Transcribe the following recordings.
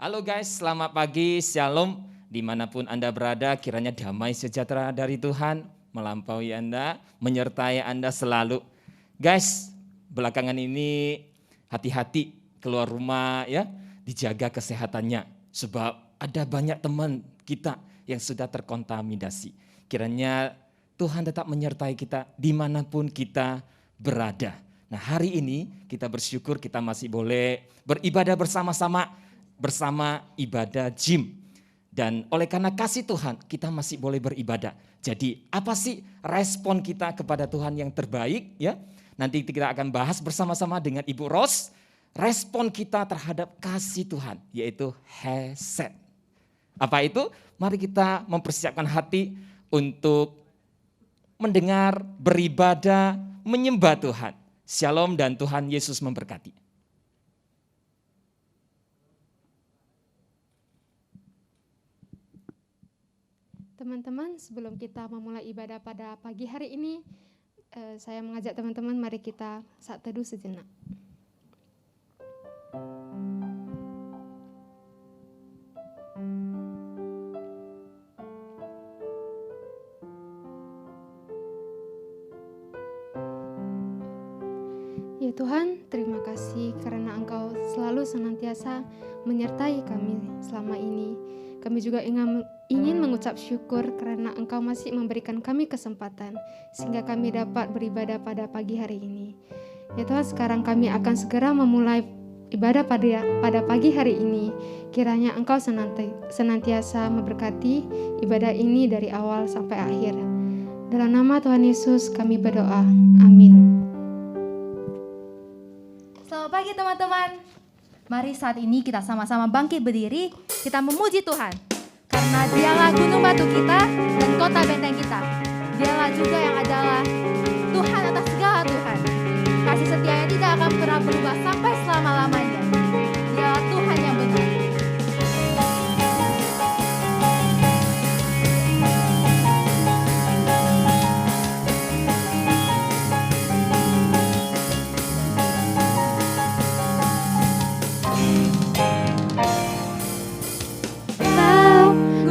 Halo guys, selamat pagi, shalom. Dimanapun Anda berada, kiranya damai sejahtera dari Tuhan melampaui Anda, menyertai Anda selalu. Guys, belakangan ini hati-hati keluar rumah ya, dijaga kesehatannya. Sebab ada banyak teman kita yang sudah terkontaminasi. Kiranya Tuhan tetap menyertai kita dimanapun kita berada. Nah hari ini kita bersyukur kita masih boleh beribadah bersama-sama bersama ibadah gym. Dan oleh karena kasih Tuhan kita masih boleh beribadah. Jadi apa sih respon kita kepada Tuhan yang terbaik ya? Nanti kita akan bahas bersama-sama dengan Ibu Ros. Respon kita terhadap kasih Tuhan yaitu hesed. Apa itu? Mari kita mempersiapkan hati untuk mendengar, beribadah, menyembah Tuhan. Shalom dan Tuhan Yesus memberkati. Teman-teman, sebelum kita memulai ibadah pada pagi hari ini, saya mengajak teman-teman mari kita saat teduh sejenak. Ya Tuhan, terima kasih karena Engkau selalu senantiasa menyertai kami selama ini. Kami juga ingin mengucap syukur karena Engkau masih memberikan kami kesempatan sehingga kami dapat beribadah pada pagi hari ini. Ya Tuhan, sekarang kami akan segera memulai ibadah pada pagi hari ini. Kiranya Engkau senantiasa memberkati ibadah ini dari awal sampai akhir. Dalam nama Tuhan Yesus kami berdoa. Amin. Selamat pagi teman-teman. Mari saat ini kita sama-sama bangkit berdiri, kita memuji Tuhan. Karena Dialah gunung batu kita dan kota benteng kita. Dialah juga yang adalah Tuhan atas segala Tuhan. Kasih setianya tidak akan pernah berubah sampai selama-lamanya. Dialah Tuhan yang benar.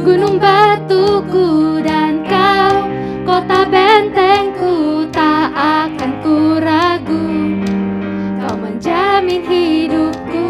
Gunung batuku dan kau, kota bentengku, tak akan ku ragu. Kau menjamin hidupku.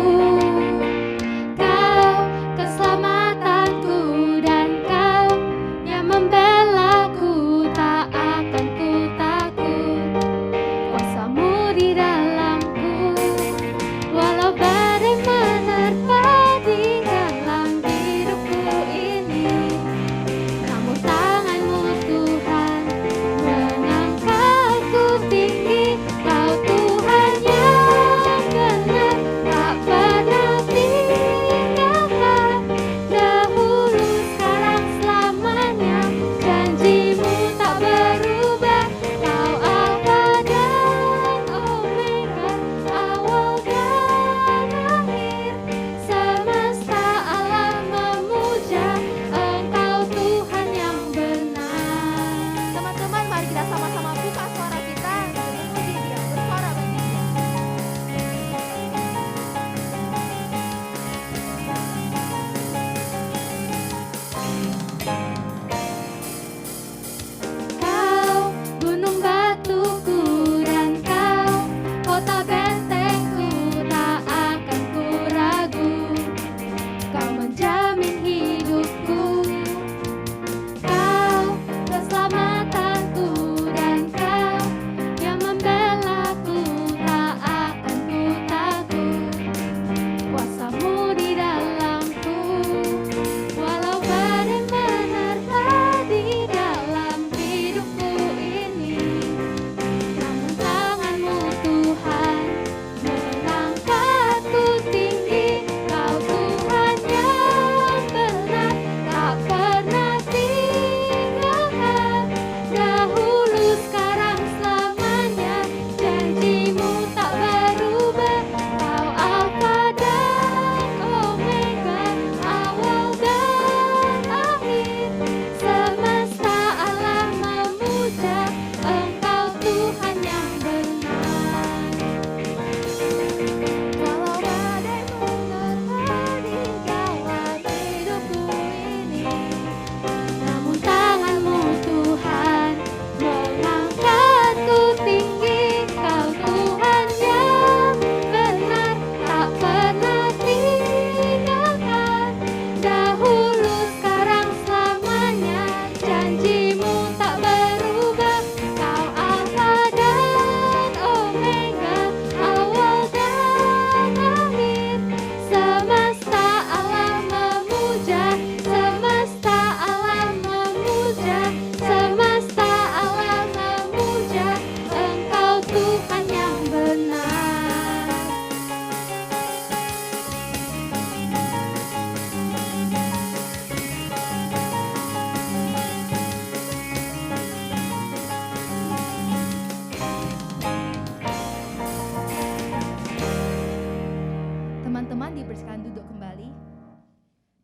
teman-teman dipersilakan duduk kembali.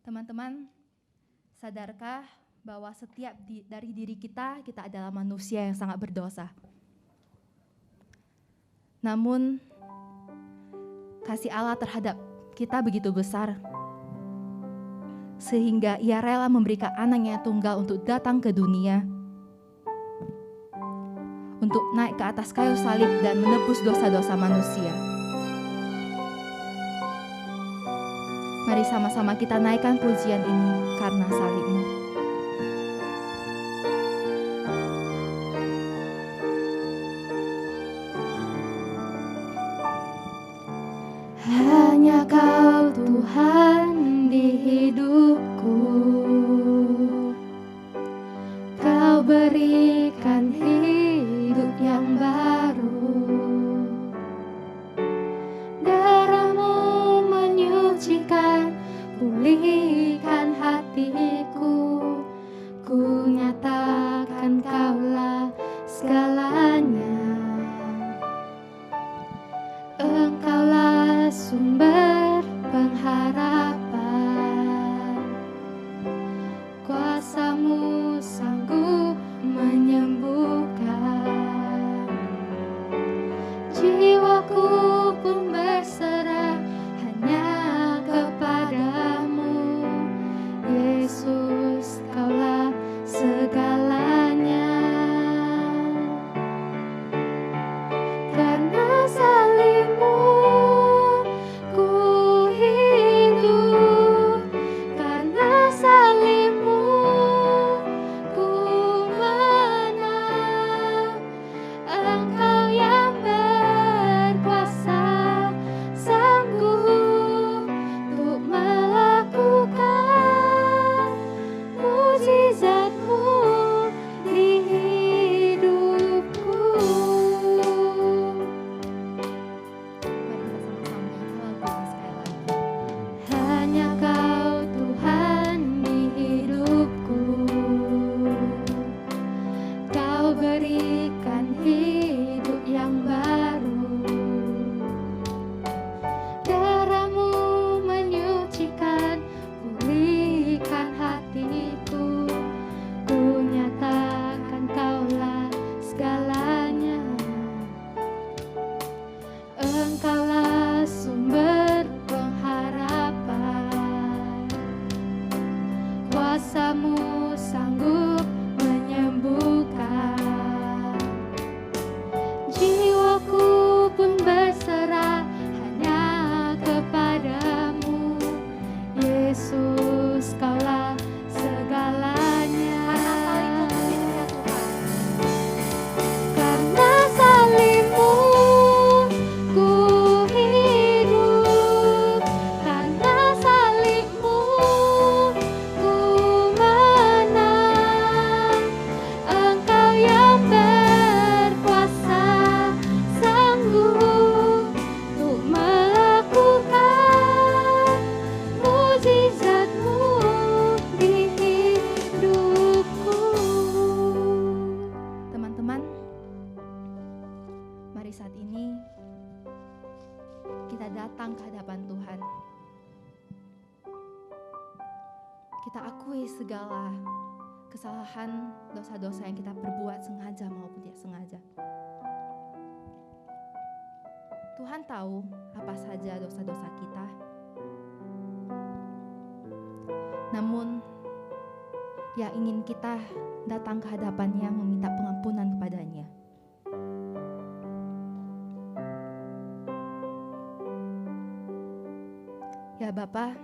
Teman-teman, sadarkah bahwa setiap dari diri kita adalah manusia yang sangat berdosa. Namun, kasih Allah terhadap kita begitu besar, sehingga Ia rela memberikan anaknya tunggal untuk datang ke dunia, untuk naik ke atas kayu salib dan menebus dosa-dosa manusia. Mari sama-sama kita naikkan pujian ini karena salib-Mu. Hanya Kau Tuhan di hidupku, Kau berikan hidup yang baru. Darah-Mu menyucikan, pulihkan hatiku. Ku nyatakan Kaulah segalanya. Engkaulah sumber pengharapan, kuasa-Mu sanggup menyembuhkan. Jiwaku pun berserah hanya kepadamu, Yesus, Kaulah segalanya. Karena salib-Mu ku hidup, karena salib-Mu ku menang. Engkau yang berkuasa, sanggup untuk melakukan mujizat-Mu di hidupku. Hanya Kau Tuhan di hidupku, Kau berikan hidup yang baru. Darah-Mu menyucikan, pulihkan hatiku. Ku nyatakan Kaulah segalanya. Engkaulah sumber pengharapan, kuasa-Mu sanggup menyembuhkan. Jiwaku pun berserah hanya kepadamu, Yesus, Kaulah segalanya. Karena salib-Mu ku hidup, karena salib-Mu ku menang. Engkau yang berkuasa, sanggup untuk melakukan mujizat-Mu di hidupku. Teman-teman, mari saat ini kita datang ke hadapan Tuhan. Kita akui segala kesalahan, dosa-dosa yang kita perbuat sengaja maupun tidak sengaja. Tuhan tahu apa saja dosa-dosa kita. Namun, yang ingin kita datang ke hadapan-Nya meminta pengampunan kepada-Nya. Ya Bapa,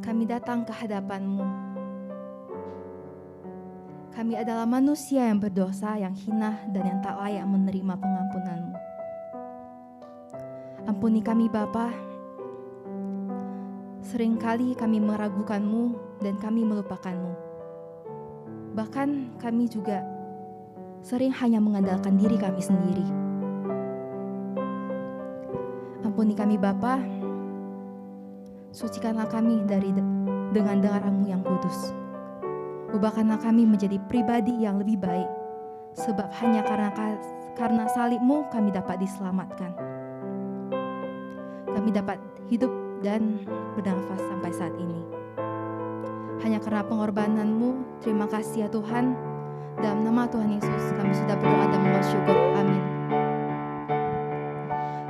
kami datang ke hadapan-Mu. Kami adalah manusia yang berdosa, yang hina, dan yang tak layak menerima pengampunan-Mu. Ampuni kami Bapa. Seringkali kami meragukan-Mu dan kami melupakan-Mu. Bahkan kami juga sering hanya mengandalkan diri kami sendiri. Ampuni kami Bapa. Sucikanlah kami dengan darah-Mu yang kudus. Ubahkanlah kami menjadi pribadi yang lebih baik, sebab hanya karena salib-Mu kami dapat diselamatkan. kami dapat hidup dan bernafas sampai saat ini. Hanya karena pengorbanan-Mu, terima kasih ya Tuhan. Dalam nama Tuhan Yesus kami sudah berdoa dan bersyukur. Amin.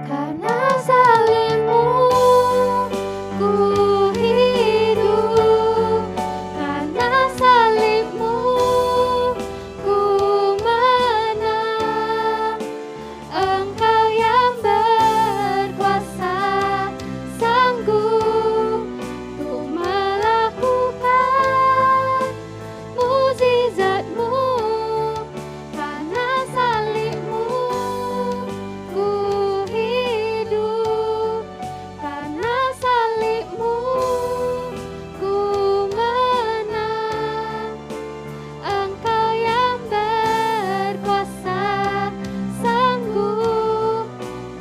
Karena salib-Mu ku hidup, karena salib-Mu ku menang. Engkau yang berkuasa sanggup untuk melakukan mukjizat-Mu. Karena salib-Mu ku hidup, karena salib-Mu ku menang. Engkau yang berkuasa sanggup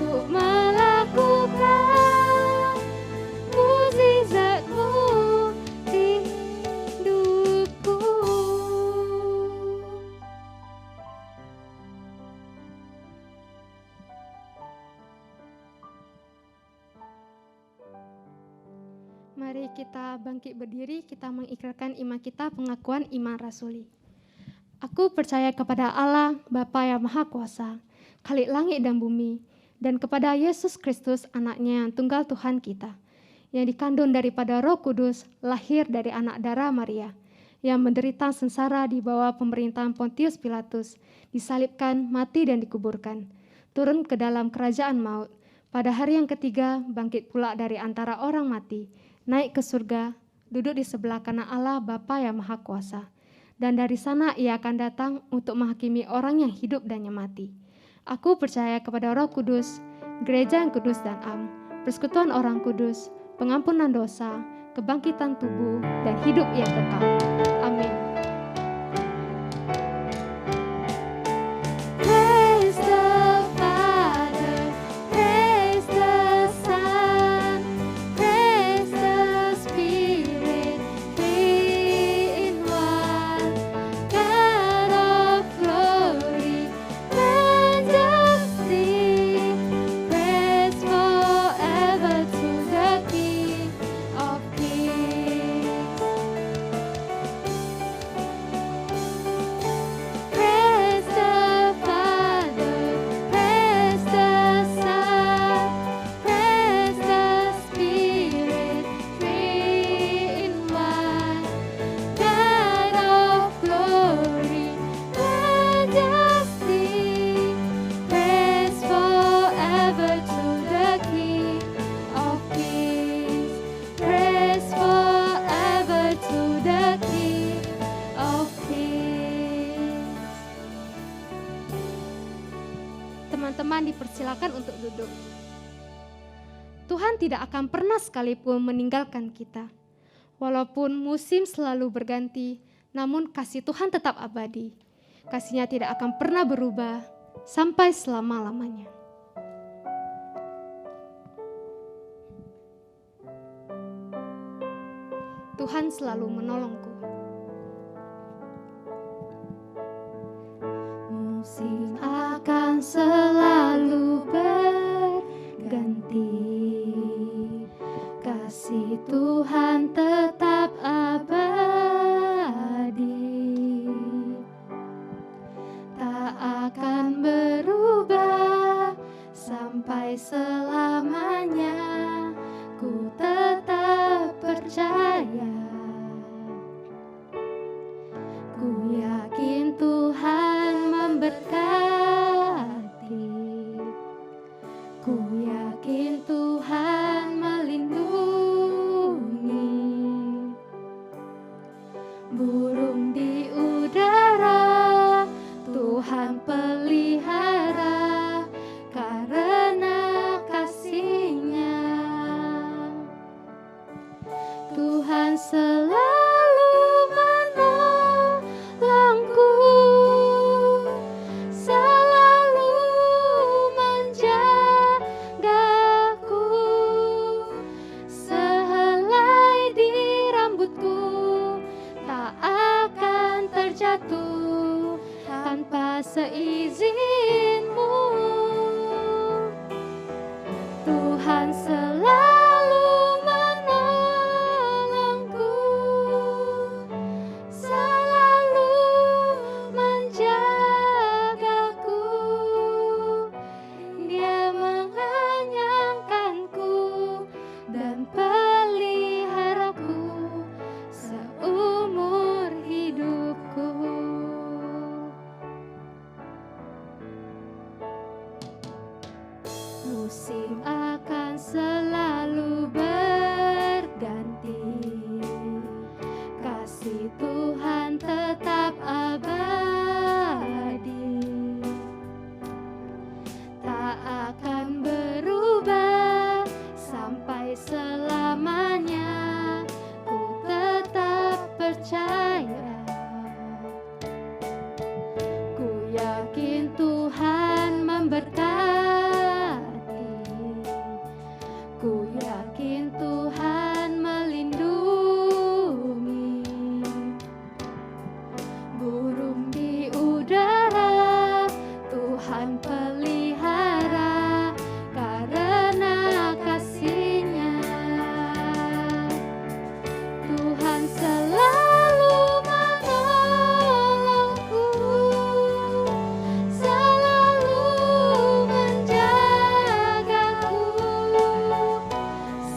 untuk melakukan mukjizat-Mu di hidupku. Mari kita bangkit berdiri, kita mengikrarkan iman kita, pengakuan iman rasuli. Aku percaya kepada Allah, Bapa yang Maha Kuasa, Khalik langit dan bumi, dan kepada Yesus Kristus, anaknya yang tunggal Tuhan kita, yang dikandung daripada Roh Kudus, lahir dari anak darah Maria, yang menderita sengsara di bawah pemerintahan Pontius Pilatus, disalibkan, mati dan dikuburkan, turun ke dalam kerajaan maut, pada hari yang ketiga bangkit pula dari antara orang mati, naik ke surga, duduk di sebelah kanan Allah Bapa yang Maha Kuasa. Dan dari sana ia akan datang untuk menghakimi orang yang hidup dan yang mati. Aku percaya kepada Roh Kudus, gereja yang kudus dan am, persekutuan orang kudus, pengampunan dosa, kebangkitan tubuh, dan hidup yang kekal. Amin. Praise the Father, praise the Son, praise the Spirit, three in one. God of glory, majesty, praise forever to the King of Kings. Praise the Father, praise the Son, praise the Spirit, three in one. God of glory, majesty, praise forever to the King of Kings. Praise forever to the King of Kings. Teman-teman dipersilakan untuk duduk. Tuhan tidak akan pernah sekalipun meninggalkan kita. Walaupun musim selalu berganti, namun kasih Tuhan tetap abadi. Kasih-Nya tidak akan pernah berubah sampai selama-lamanya. Tuhan selalu menolongku. Musim akan selalu berganti, kasih Tuhan tetap abadi, tak akan berubah sampai selamanya. Ku tetap percaya, ku yakin Tuhan memberkati, ku yakin Tuhan melindungi. Burung di udara Tuhan pelihara karena kasih-Nya. Tuhan selalu menolongku, selalu menjagaku. musim akan selalu berganti, kasih Tuhan tetap abadi, tak akan berubah sampai selamanya. Ku tetap percaya, ku yakin Tuhan memberkati, ku yakin Tuhan melindungi. Burung di udara Tuhan pelihara karena kasih-Nya. Tuhan selalu menolongku, selalu menjagaku,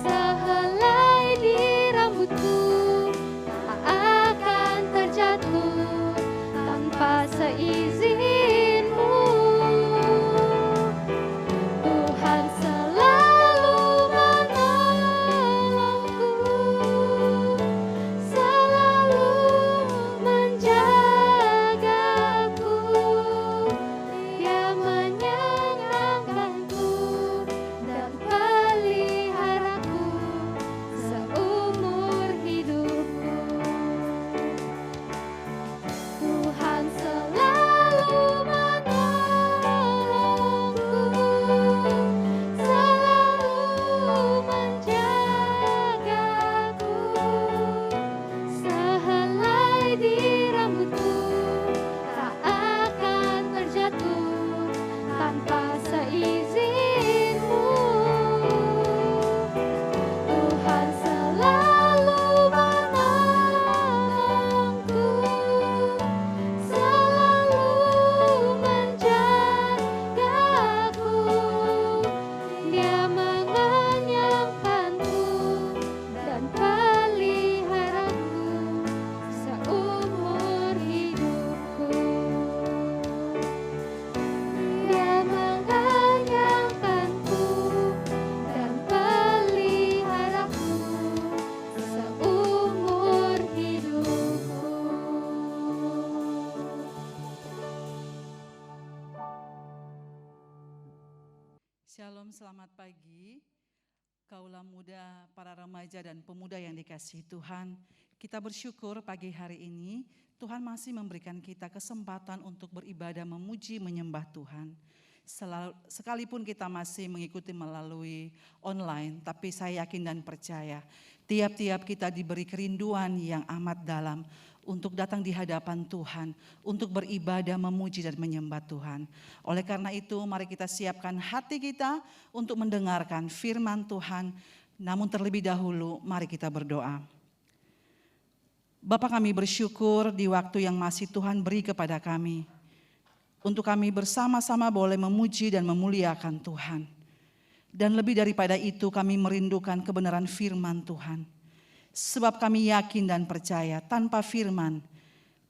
sehelai di rambutku tak akan terjatuh tanpa seizin-Mu. Tuhan selalu menolongku, selalu menjagaku, Dia menyenangkanku dan peliharaku seumur hidupku. Tuhan selalu menolongku, selalu menjagaku, sehelai di rambutku tak akan terjatuh tanpa seizin-Mu. Tuhan selalu menolongku, selalu menjagaku, Dia mengenyangkanku dan peliharaku seumur hidupku. Dia mengenyangkanku dan peliharaku seumur hidupku. Shalom, selamat pagi. Kaulah muda, para remaja dan pemuda yang dikasihi Tuhan. Kita bersyukur pagi hari ini Tuhan masih memberikan kita kesempatan untuk beribadah, memuji, menyembah Tuhan. Sekalipun kita masih mengikuti melalui online, tapi saya yakin dan percaya tiap-tiap kita diberi kerinduan yang amat dalam untuk datang di hadapan Tuhan, untuk beribadah, memuji dan menyembah Tuhan. Oleh karena itu, mari kita siapkan hati kita untuk mendengarkan firman Tuhan. Namun terlebih dahulu, mari kita berdoa. Bapa, kami bersyukur di waktu yang masih Tuhan beri kepada kami, untuk kami bersama-sama boleh memuji dan memuliakan Tuhan. Dan lebih daripada itu, kami merindukan kebenaran firman Tuhan. Sebab kami yakin dan percaya tanpa firman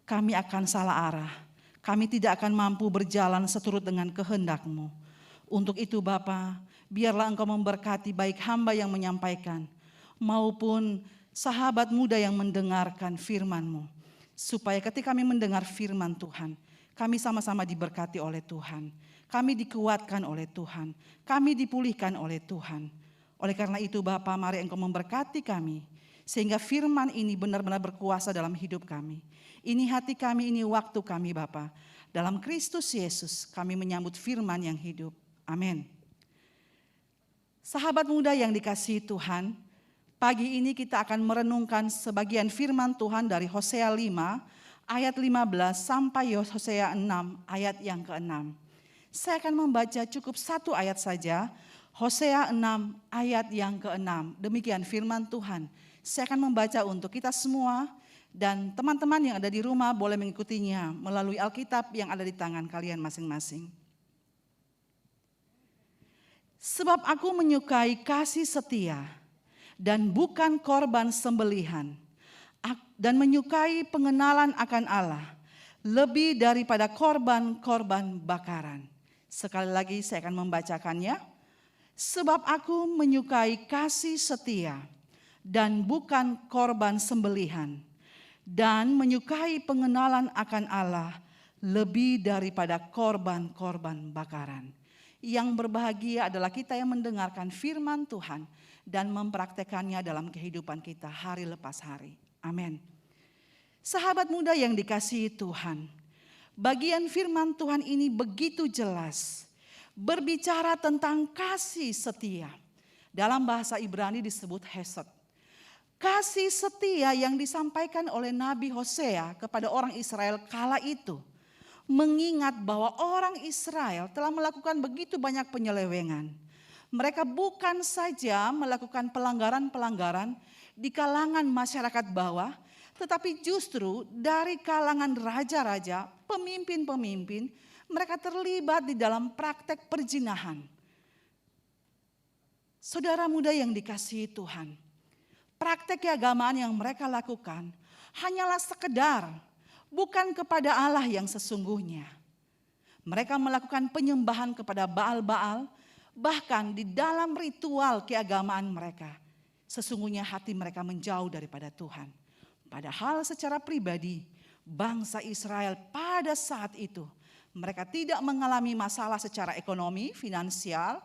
kami akan salah arah. Kami tidak akan mampu berjalan seturut dengan kehendak-Mu. Untuk itu Bapa, biarlah Engkau memberkati baik hamba yang menyampaikan maupun sahabat muda yang mendengarkan firman-Mu. Supaya ketika kami mendengar firman Tuhan, kami sama-sama diberkati oleh Tuhan. Kami dikuatkan oleh Tuhan. Kami dipulihkan oleh Tuhan. Oleh karena itu Bapa, mari Engkau memberkati kami. Sehingga firman ini benar-benar berkuasa dalam hidup kami. Ini hati kami, ini waktu kami Bapa. Dalam Kristus Yesus kami menyambut firman yang hidup. Amin. Sahabat muda yang dikasihi Tuhan, pagi ini kita akan merenungkan sebagian firman Tuhan dari Hosea 5 ayat 15 sampai Hosea 6 ayat yang ke-6. Saya akan membaca cukup satu ayat saja, Hosea 6 ayat yang ke-6. Demikian firman Tuhan. Saya akan membaca untuk kita semua dan teman-teman yang ada di rumah boleh mengikutinya melalui Alkitab yang ada di tangan kalian masing-masing. Sebab aku menyukai kasih setia dan bukan korban sembelihan, dan menyukai pengenalan akan Allah lebih daripada korban-korban bakaran. Sekali lagi saya akan membacakannya. Sebab aku menyukai kasih setia dan bukan korban sembelihan, dan menyukai pengenalan akan Allah lebih daripada korban-korban bakaran. Yang berbahagia adalah kita yang mendengarkan firman Tuhan dan mempraktekannya dalam kehidupan kita hari lepas hari. Amin. Sahabat muda yang dikasihi Tuhan, bagian firman Tuhan ini begitu jelas, berbicara tentang kasih setia. Dalam bahasa Ibrani disebut hesed. Kasih setia yang disampaikan oleh Nabi Hosea kepada orang Israel kala itu, mengingat bahwa orang Israel telah melakukan begitu banyak penyelewengan. Mereka bukan saja melakukan pelanggaran-pelanggaran di kalangan masyarakat bawah, tetapi justru dari kalangan raja-raja, pemimpin-pemimpin, mereka terlibat di dalam praktek perzinahan. Saudara muda yang dikasihi Tuhan, praktek keagamaan yang mereka lakukan hanyalah sekedar, bukan kepada Allah yang sesungguhnya. Mereka melakukan penyembahan kepada Baal-Baal, bahkan di dalam ritual keagamaan mereka, sesungguhnya hati mereka menjauh daripada Tuhan. Padahal secara pribadi, bangsa Israel pada saat itu, mereka tidak mengalami masalah secara ekonomi, finansial,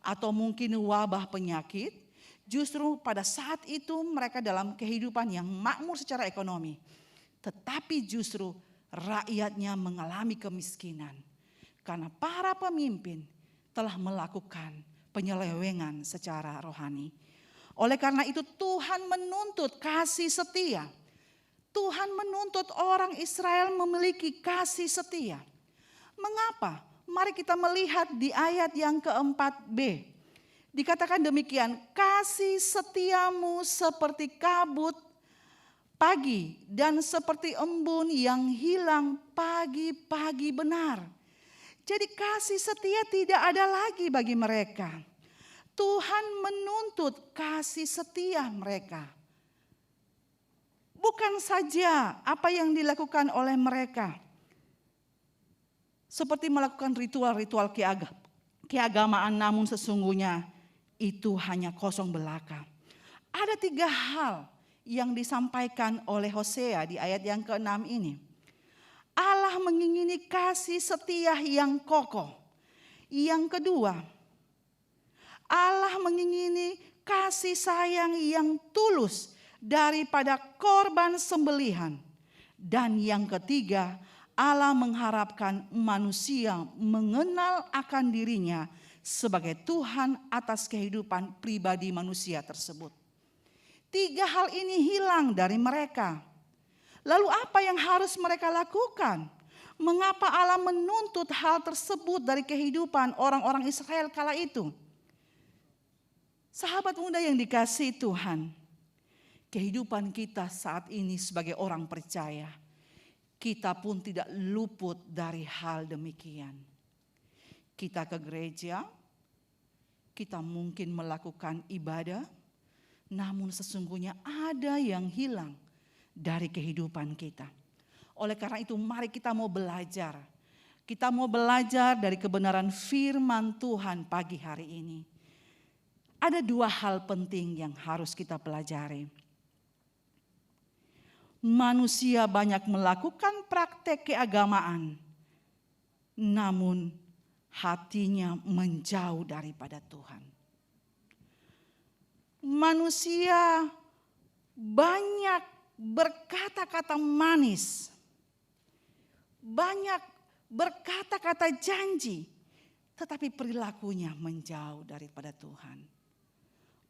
atau mungkin wabah penyakit. Justru pada saat itu mereka dalam kehidupan yang makmur secara ekonomi. Tetapi justru rakyatnya mengalami kemiskinan. Karena para pemimpin telah melakukan penyelewengan secara rohani. Oleh karena itu Tuhan menuntut kasih setia. Tuhan menuntut orang Israel memiliki kasih setia. Mengapa? Mari kita melihat di ayat yang keempat-B. Dikatakan demikian, kasih setiamu seperti kabut pagi dan seperti embun yang hilang pagi-pagi benar. Jadi kasih setia tidak ada lagi bagi mereka. Tuhan menuntut kasih setia mereka. Bukan saja apa yang dilakukan oleh mereka, seperti melakukan ritual-ritual keagamaan, namun sesungguhnya itu hanya kosong belaka. Ada 3 hal yang disampaikan oleh Hosea di ayat yang ke-6 ini. Allah mengingini kasih setia yang kokoh. Yang kedua, Allah mengingini kasih sayang yang tulus daripada korban sembelihan. Dan yang ketiga, Allah mengharapkan manusia mengenal akan dirinya sebagai Tuhan atas kehidupan pribadi manusia tersebut. 3 hal ini hilang dari mereka. Lalu apa yang harus mereka lakukan? Mengapa Allah menuntut hal tersebut dari kehidupan orang-orang Israel kala itu? Sahabat muda yang dikasihi Tuhan, kehidupan kita saat ini sebagai orang percaya, kita pun tidak luput dari hal demikian. Kita ke gereja, kita mungkin melakukan ibadah, namun sesungguhnya ada yang hilang dari kehidupan kita. Oleh karena itu mari kita mau belajar. Kita mau belajar dari kebenaran firman Tuhan pagi hari ini. Ada 2 hal penting yang harus kita pelajari. Manusia banyak melakukan praktek keagamaan, namun hatinya menjauh daripada Tuhan. Manusia banyak berkata-kata manis, banyak berkata-kata janji, tetapi perilakunya menjauh daripada Tuhan.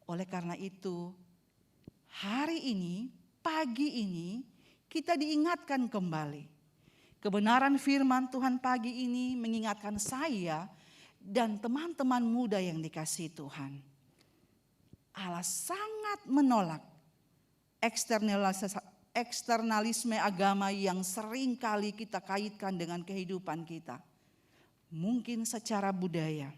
Oleh karena itu, hari ini, pagi ini, kita diingatkan kembali. Kebenaran firman Tuhan pagi ini mengingatkan saya dan teman-teman muda yang dikasihi Tuhan. Allah sangat menolak eksternalisme agama yang sering kali kita kaitkan dengan kehidupan kita. Mungkin secara budaya,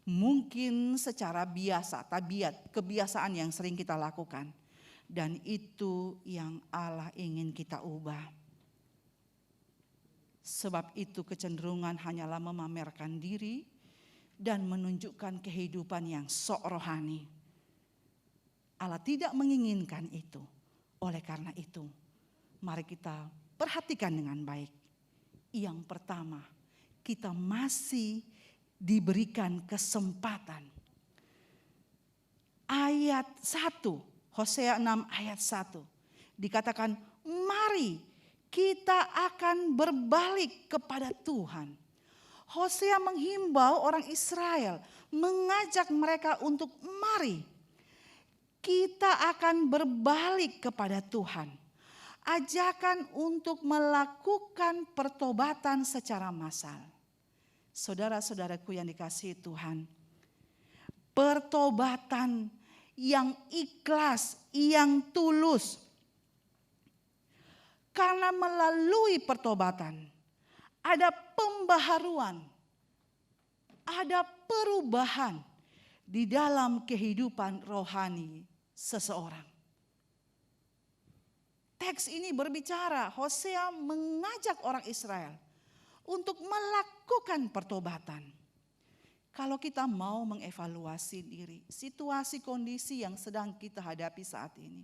mungkin secara biasa, tabiat, kebiasaan yang sering kita lakukan. Dan itu yang Allah ingin kita ubah. Sebab itu kecenderungan hanyalah memamerkan diri, dan menunjukkan kehidupan yang sok rohani. Allah tidak menginginkan itu. Oleh karena itu, mari kita perhatikan dengan baik. Yang pertama, kita masih diberikan kesempatan. Ayat 1, Hosea 6 ayat 1. Dikatakan, mari kita akan berbalik kepada Tuhan. Hosea menghimbau orang Israel, mengajak mereka untuk mari kita akan berbalik kepada Tuhan. Ajakan untuk melakukan pertobatan secara massal. Saudara-saudaraku yang dikasihi Tuhan, pertobatan yang ikhlas, yang tulus. Karena melalui pertobatan ada pembaharuan, ada perubahan di dalam kehidupan rohani seseorang. Teks ini berbicara, Hosea mengajak orang Israel untuk melakukan pertobatan. Kalau kita mau mengevaluasi diri, situasi kondisi yang sedang kita hadapi saat ini,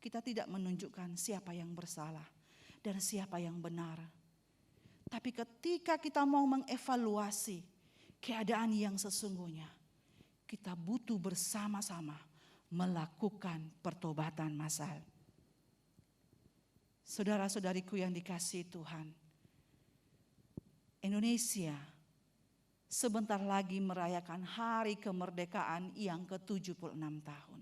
kita tidak menunjukkan siapa yang bersalah dan siapa yang benar. Tapi ketika kita mau mengevaluasi keadaan yang sesungguhnya, kita butuh bersama-sama melakukan pertobatan massal. Saudara-saudariku yang dikasihi Tuhan, Indonesia sebentar lagi merayakan hari kemerdekaan yang ke-76 tahun.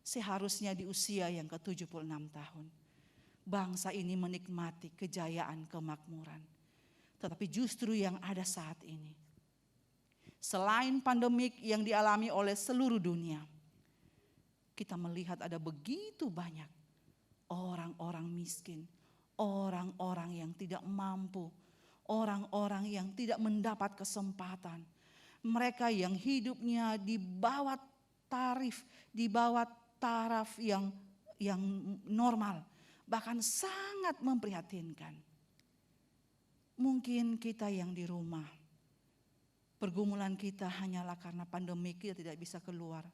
Seharusnya di usia yang ke-76 tahun, bangsa ini menikmati kejayaan kemakmuran. Tetapi justru yang ada saat ini, selain pandemik yang dialami oleh seluruh dunia, kita melihat ada begitu banyak orang-orang miskin, orang-orang yang tidak mampu, orang-orang yang tidak mendapat kesempatan. Mereka yang hidupnya di bawah taraf yang normal, bahkan sangat memprihatinkan. Mungkin kita yang di rumah, pergumulan kita hanyalah karena pandemi kita tidak bisa keluar.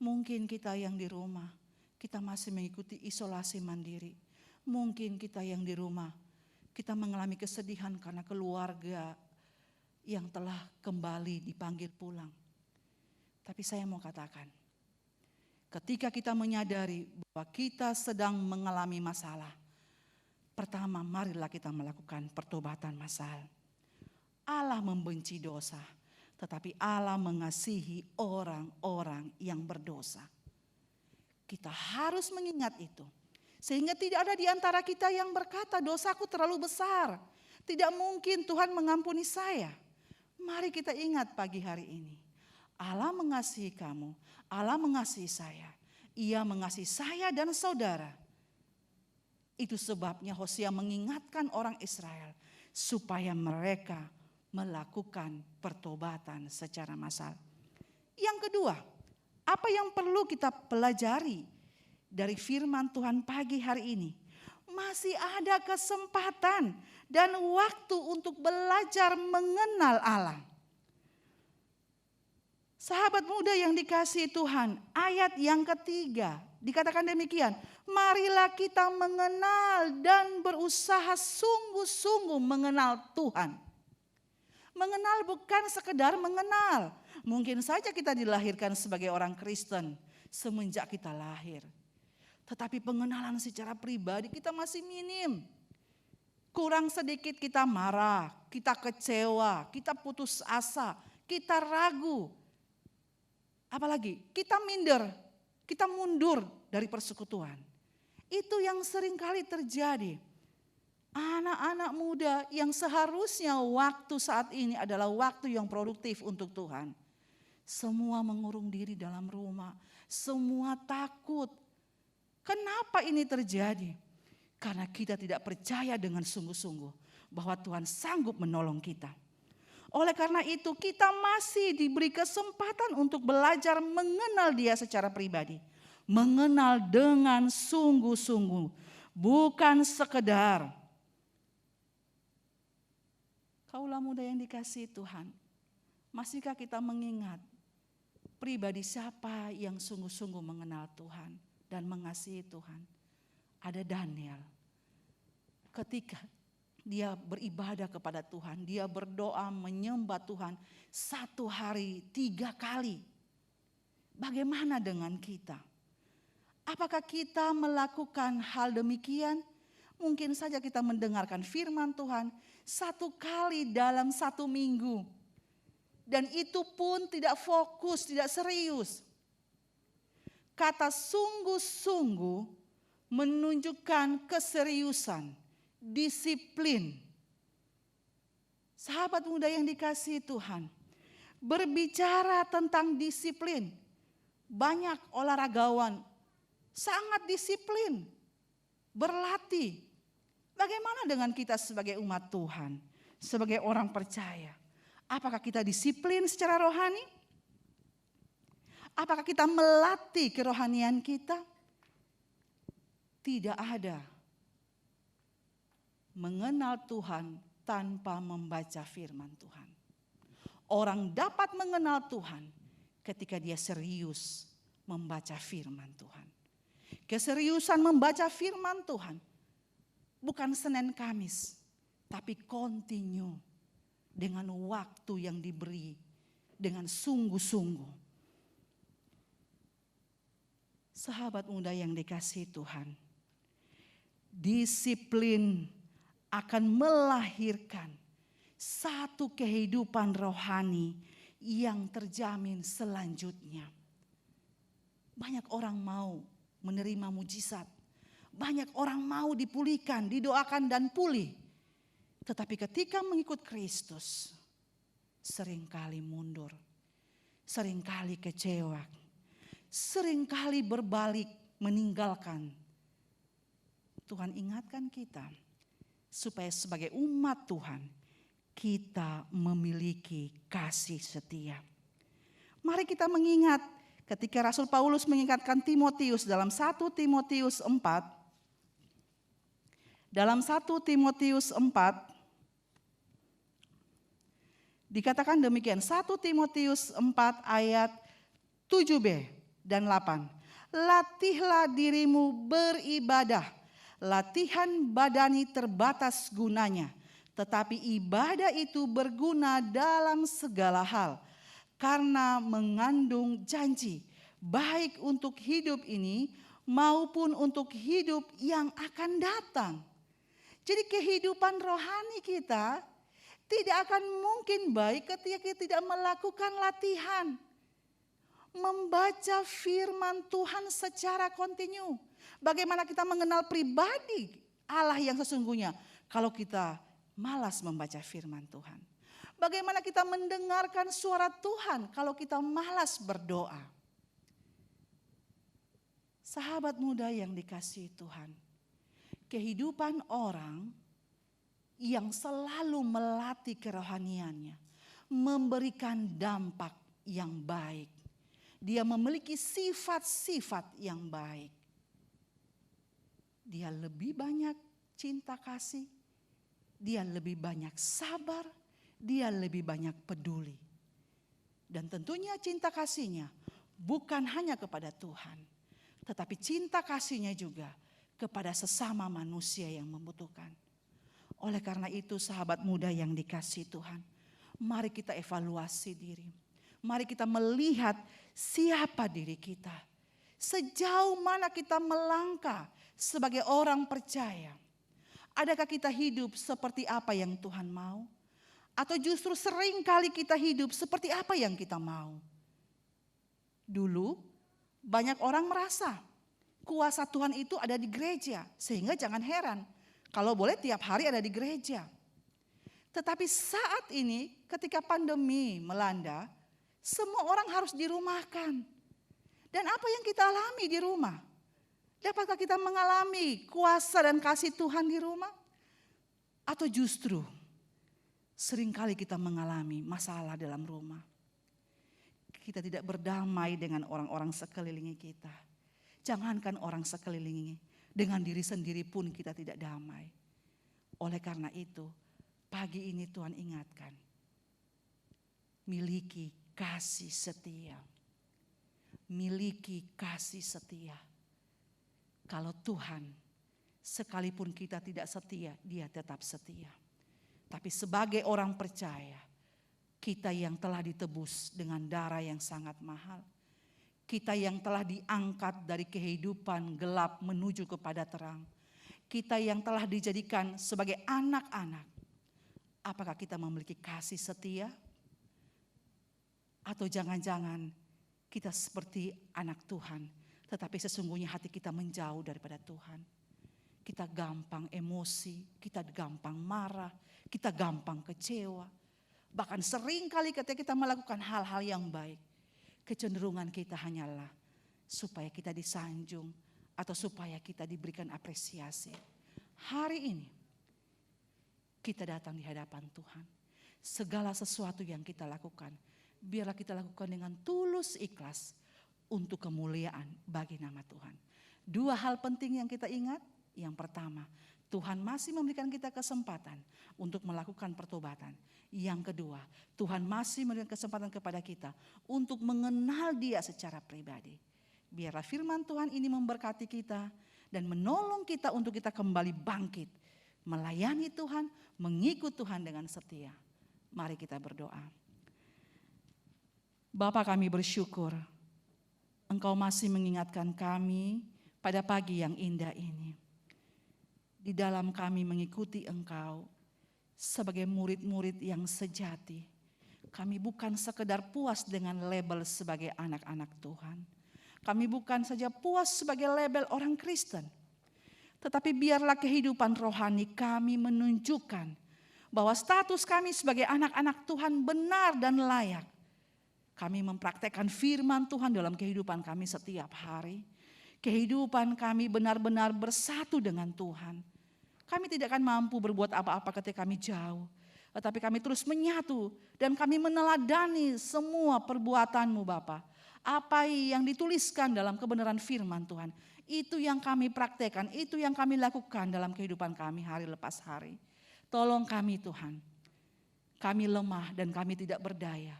Mungkin kita yang di rumah, kita masih mengikuti isolasi mandiri. Mungkin kita yang di rumah, kita mengalami kesedihan karena keluarga yang telah kembali dipanggil pulang. Tapi saya mau katakan, ketika kita menyadari bahwa kita sedang mengalami masalah, pertama marilah kita melakukan pertobatan massal. Allah membenci dosa, tetapi Allah mengasihi orang-orang yang berdosa. Kita harus mengingat itu. Sehingga tidak ada di antara kita yang berkata dosaku terlalu besar. Tidak mungkin Tuhan mengampuni saya. Mari kita ingat pagi hari ini. Allah mengasihi kamu, Allah mengasihi saya. Ia mengasihi saya dan saudara. Itu sebabnya Hosea mengingatkan orang Israel supaya mereka melakukan pertobatan secara massal. Yang kedua, apa yang perlu kita pelajari dari firman Tuhan pagi hari ini? Masih ada kesempatan dan waktu untuk belajar mengenal Allah. Sahabat muda yang dikasihi Tuhan, ayat yang ketiga dikatakan demikian. Marilah kita mengenal dan berusaha sungguh-sungguh mengenal Tuhan. Mengenal bukan sekedar mengenal. Mungkin saja kita dilahirkan sebagai orang Kristen semenjak kita lahir. Tetapi pengenalan secara pribadi kita masih minim. Kurang sedikit kita marah, kita kecewa, kita putus asa, kita ragu. Apalagi kita minder, kita mundur dari persekutuan. Itu yang sering kali terjadi. Anak-anak muda yang seharusnya waktu saat ini adalah waktu yang produktif untuk Tuhan. Semua mengurung diri dalam rumah, semua takut. Kenapa ini terjadi? Karena kita tidak percaya dengan sungguh-sungguh bahwa Tuhan sanggup menolong kita. Oleh karena itu kita masih diberi kesempatan untuk belajar mengenal Dia secara pribadi. Mengenal dengan sungguh-sungguh, bukan sekedar. Kaulah muda yang dikasihi Tuhan, masihkah kita mengingat pribadi siapa yang sungguh-sungguh mengenal Tuhan dan mengasihi Tuhan? Ada Daniel. Ketika dia beribadah kepada Tuhan, dia berdoa menyembah Tuhan 1 hari 3 kali. Bagaimana dengan kita? Apakah kita melakukan hal demikian? Mungkin saja kita mendengarkan firman Tuhan 1 kali dalam 1 minggu. Dan itu pun tidak fokus, tidak serius. Kata sungguh-sungguh menunjukkan keseriusan, disiplin. Sahabat muda yang dikasihi Tuhan, berbicara tentang disiplin. Banyak olahragawan sangat disiplin, berlatih. Bagaimana dengan kita sebagai umat Tuhan, sebagai orang percaya? Apakah kita disiplin secara rohani? Apakah kita melatih kerohanian kita? Tidak ada mengenal Tuhan tanpa membaca firman Tuhan. Orang dapat mengenal Tuhan ketika dia serius membaca firman Tuhan. Keseriusan membaca firman Tuhan bukan Senin Kamis, tapi continue dengan waktu yang diberi dengan sungguh-sungguh. Sahabat muda yang dikasihi Tuhan, disiplin akan melahirkan satu kehidupan rohani yang terjamin selanjutnya. Banyak orang mau menerima mujizat. Banyak orang mau dipulihkan, didoakan dan pulih. Tetapi ketika mengikut Kristus, seringkali mundur, seringkali kecewa, seringkali berbalik meninggalkan. Tuhan ingatkan kita supaya sebagai umat Tuhan kita memiliki kasih setia. Mari kita mengingat ketika Rasul Paulus mengingatkan Timotius dalam 1 Timotius 4. Dalam 1 Timotius 4 dikatakan demikian, 1 Timotius 4 ayat 7b dan 8. Latihlah dirimu beribadah. Latihan badani terbatas gunanya, tetapi ibadah itu berguna dalam segala hal karena mengandung janji baik untuk hidup ini maupun untuk hidup yang akan datang. Jadi kehidupan rohani kita tidak akan mungkin baik ketika kita tidak melakukan latihan. Membaca firman Tuhan secara kontinu. Bagaimana kita mengenal pribadi Allah yang sesungguhnya kalau kita malas membaca firman Tuhan. Bagaimana kita mendengarkan suara Tuhan kalau kita malas berdoa. Sahabat muda yang dikasihi Tuhan, kehidupan orang yang selalu melatih kerohaniannya memberikan dampak yang baik. Dia memiliki sifat-sifat yang baik. Dia lebih banyak cinta kasih, dia lebih banyak sabar, dia lebih banyak peduli. Dan tentunya cinta kasihnya bukan hanya kepada Tuhan, tetapi cinta kasihnya juga kepada sesama manusia yang membutuhkan. Oleh karena itu sahabat muda yang dikasihi Tuhan, mari kita evaluasi diri. Mari kita melihat siapa diri kita. Sejauh mana kita melangkah sebagai orang percaya. Adakah kita hidup seperti apa yang Tuhan mau? Atau justru sering kali kita hidup seperti apa yang kita mau? Dulu banyak orang merasa kuasa Tuhan itu ada di gereja. Sehingga jangan heran kalau boleh tiap hari ada di gereja. Tetapi saat ini ketika pandemi melanda, semua orang harus dirumahkan. Dan apa yang kita alami di rumah? Dapatkah kita mengalami kuasa dan kasih Tuhan di rumah? Atau justru seringkali kita mengalami masalah dalam rumah. Kita tidak berdamai dengan orang-orang sekeliling kita. Jangankan orang sekeliling, dengan diri sendiri pun kita tidak damai. Oleh karena itu, Pagi ini Tuhan ingatkan, miliki kasih setia. Miliki kasih setia. Kalau Tuhan, sekalipun kita tidak setia, Dia tetap setia. Tapi sebagai orang percaya, kita yang telah ditebus dengan darah yang sangat mahal, kita yang telah diangkat dari kehidupan gelap menuju kepada terang, kita yang telah dijadikan sebagai anak-anak, apakah kita memiliki kasih setia? Atau jangan-jangan kita seperti anak Tuhan, tetapi sesungguhnya hati kita menjauh daripada Tuhan. Kita gampang emosi, kita gampang marah, kita gampang kecewa. Bahkan sering kali ketika kita melakukan hal-hal yang baik, kecenderungan kita hanyalah supaya kita disanjung atau supaya kita diberikan apresiasi. Hari ini kita datang di hadapan Tuhan. Segala sesuatu yang kita lakukan, biarlah kita lakukan dengan tulus ikhlas untuk kemuliaan bagi nama Tuhan. Dua hal penting yang kita ingat. Yang pertama, Tuhan masih memberikan kita kesempatan untuk melakukan pertobatan. Yang kedua, Tuhan masih memberikan kesempatan kepada kita untuk mengenal Dia secara pribadi. Biarlah firman Tuhan ini memberkati kita dan menolong kita untuk kita kembali bangkit, melayani Tuhan, mengikut Tuhan dengan setia. Mari kita berdoa. Bapa, kami bersyukur Engkau masih mengingatkan kami pada pagi yang indah ini. Di dalam kami mengikuti Engkau sebagai murid-murid yang sejati. Kami bukan sekedar puas dengan label sebagai anak-anak Tuhan. Kami bukan saja puas sebagai label orang Kristen. Tetapi biarlah kehidupan rohani kami menunjukkan bahwa status kami sebagai anak-anak Tuhan benar dan layak. Kami mempraktekkan firman Tuhan dalam kehidupan kami setiap hari. Kehidupan kami benar-benar bersatu dengan Tuhan. Kami tidak akan mampu berbuat apa-apa ketika kami jauh. Tetapi kami terus menyatu dan kami meneladani semua perbuatan-Mu Bapa. Apa yang dituliskan dalam kebenaran firman Tuhan. Itu yang kami praktekkan, itu yang kami lakukan dalam kehidupan kami hari lepas hari. Tolong kami Tuhan. Kami lemah dan kami tidak berdaya.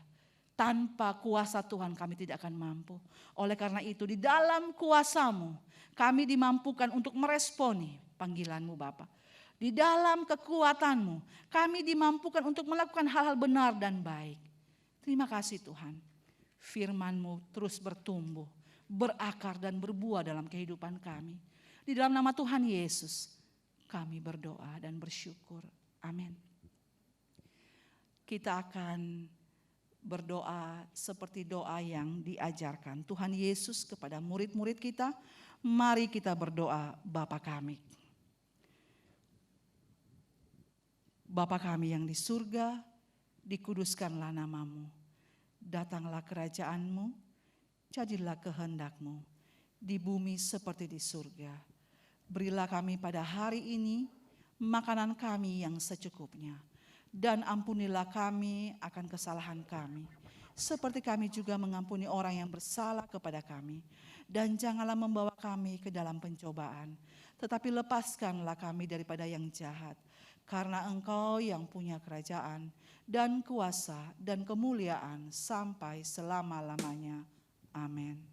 Tanpa kuasa Tuhan kami tidak akan mampu. Oleh karena itu di dalam kuasa-Mu kami dimampukan untuk meresponi panggilan-Mu Bapa. Di dalam kekuatan-Mu kami dimampukan untuk melakukan hal-hal benar dan baik. Terima kasih Tuhan. Firman-Mu terus bertumbuh, berakar dan berbuah dalam kehidupan kami. Di dalam nama Tuhan Yesus kami berdoa dan bersyukur. Amin. Kita akan berdoa seperti doa yang diajarkan Tuhan Yesus kepada murid-murid kita. Mari kita berdoa. Bapa kami. Bapa kami yang di surga, dikuduskanlah nama-Mu. Datanglah kerajaan-Mu, jadilah kehendak-Mu di bumi seperti di surga. Berilah kami pada hari ini makanan kami yang secukupnya. Dan ampunilah kami akan kesalahan kami, seperti kami juga mengampuni orang yang bersalah kepada kami. Dan janganlah membawa kami ke dalam pencobaan, tetapi lepaskanlah kami daripada yang jahat. Karena Engkau yang punya kerajaan dan kuasa dan kemuliaan sampai selama-lamanya. Amin.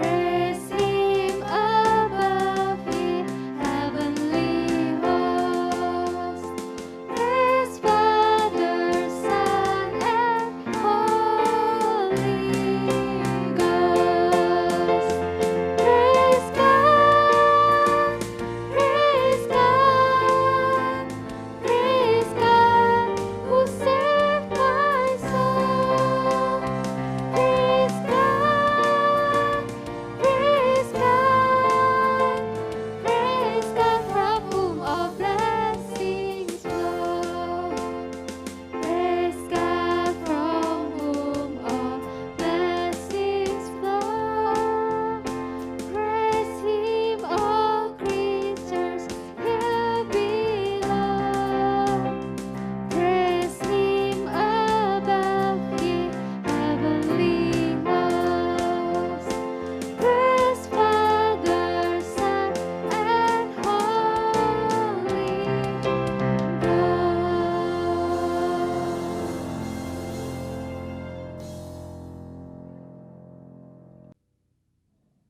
Praise Him above.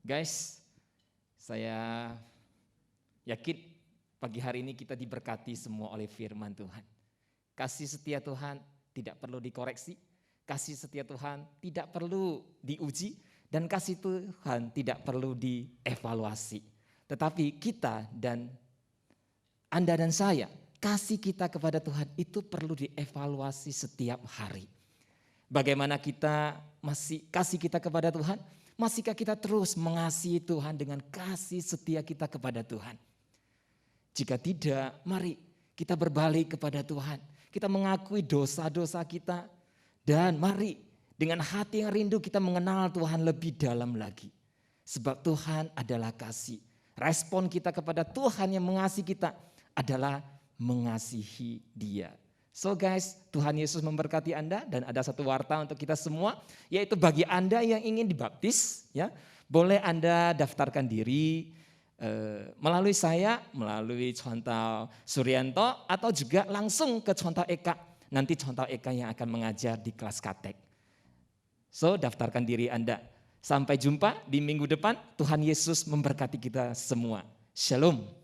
Guys, saya yakin pagi hari ini kita diberkati semua oleh firman Tuhan. Kasih setia Tuhan tidak perlu dikoreksi, kasih setia Tuhan tidak perlu diuji, dan kasih Tuhan tidak perlu dievaluasi. Tetapi kita dan Anda dan saya, kasih kita kepada Tuhan itu perlu dievaluasi setiap hari. Bagaimana kita kasih kita kepada Tuhan? Masihkah kita terus mengasihi Tuhan dengan kasih setia kita kepada Tuhan? Jika tidak, mari kita berbalik kepada Tuhan. Kita mengakui dosa-dosa kita, dan mari dengan hati yang rindu kita mengenal Tuhan lebih dalam lagi. Sebab Tuhan adalah kasih. Respon kita kepada Tuhan yang mengasihi kita adalah mengasihi Dia. So guys, Tuhan Yesus memberkati Anda, dan ada satu warta untuk kita semua, yaitu bagi Anda yang ingin dibaptis, ya, boleh Anda daftarkan diri melalui saya, melalui Contoh Suryanto, atau juga langsung ke Contoh Eka. Nanti Contoh Eka yang akan mengajar di kelas Katek. So, daftarkan diri Anda. Sampai jumpa di minggu depan. Tuhan Yesus memberkati kita semua. Shalom.